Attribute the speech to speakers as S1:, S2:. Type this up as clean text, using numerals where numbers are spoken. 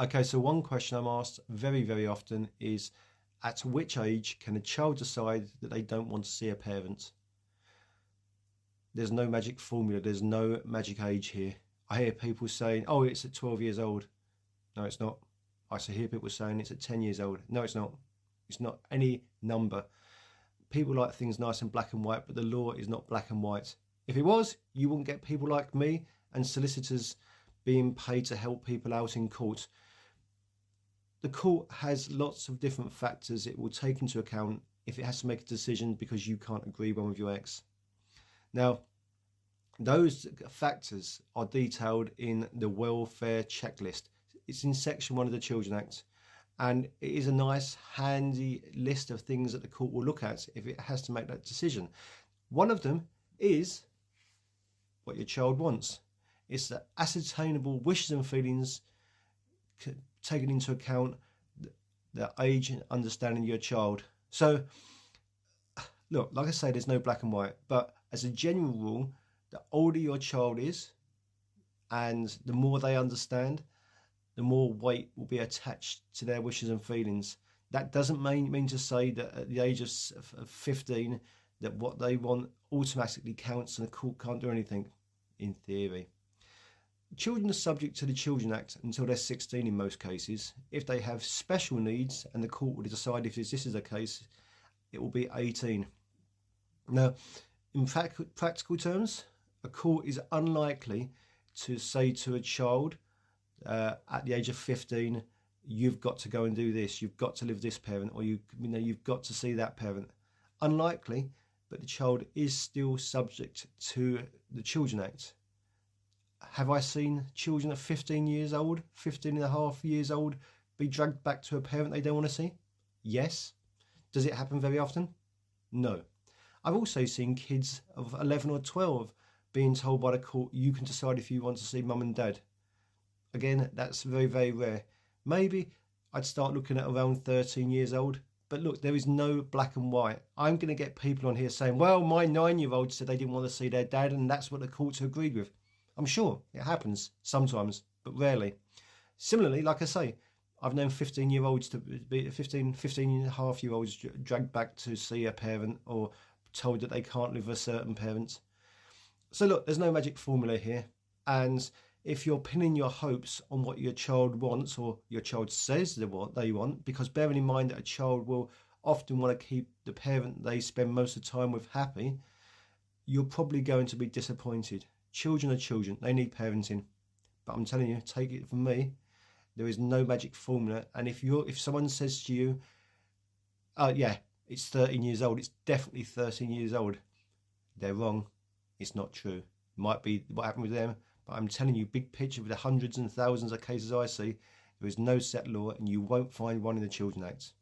S1: Okay, so one question I'm asked very, very often is, at which age can a child decide that they don't want to see a parent? There's no magic formula, there's no magic age here. I hear people saying, oh, it's at 12 years old. No, it's not. I hear people saying it's at 10 years old. No, it's not. It's not any number. People like things nice and black and white, but the law is not black and white. If it was, you wouldn't get people like me and solicitors being paid to help people out in court. The court has lots of different factors it will take into account if it has to make a decision because you can't agree one with your ex. Now, those factors are detailed in the welfare checklist. It's in section 1 of the Children Act, and it is a nice handy list of things that the court will look at if it has to make that decision. One of them is what your child wants. It's the ascertainable wishes and feelings taking into account the age and understanding of your child. So look, like I say, there's no black and white, but as a general rule, the older your child is and the more they understand, the more weight will be attached to their wishes and feelings. That doesn't mean to say that at the age of 15 that what they want automatically counts and the court can't do anything, in theory. Children are subject to the Children Act until they're 16 in most cases. If they have special needs and the court will decide if this is the case, it will be 18. Now, in practical terms, a court is unlikely to say to a child at the age of 15, you've got to go and do this, you've got to live with this parent, or you've got to see that parent. Unlikely, but the child is still subject to the Children Act. Have I seen children at 15 years old, 15 and a half years old, be dragged back to a parent they don't want to see? Yes. Does it happen very often? No. I've also seen kids of 11 or 12 being told by the court, you can decide if you want to see mum and dad. Again, that's very, very rare. Maybe I'd start looking at around 13 years old. But look, there is no black and white. I'm going to get people on here saying, well, my 9-year-old said they didn't want to see their dad and that's what the courts agreed with. I'm sure it happens sometimes, but rarely. Similarly, like I say, I've known 15-year-olds to be 15 and a half year olds dragged back to see a parent or told that they can't live with a certain parent. So look, there's no magic formula here. And if you're pinning your hopes on what your child wants or your child says they want, because bearing in mind that a child will often want to keep the parent they spend most of the time with happy, you're probably going to be disappointed. Children are children, they need parenting. But I'm telling you, take it from me, there is no magic formula. And if someone says to you, yeah, it's 13 years old, it's definitely 13 years old, they're wrong. It's not true. It might be what happened with them, but I'm telling you, big picture, with the hundreds and thousands of cases I see, there is no set law and you won't find one in the Children's Act.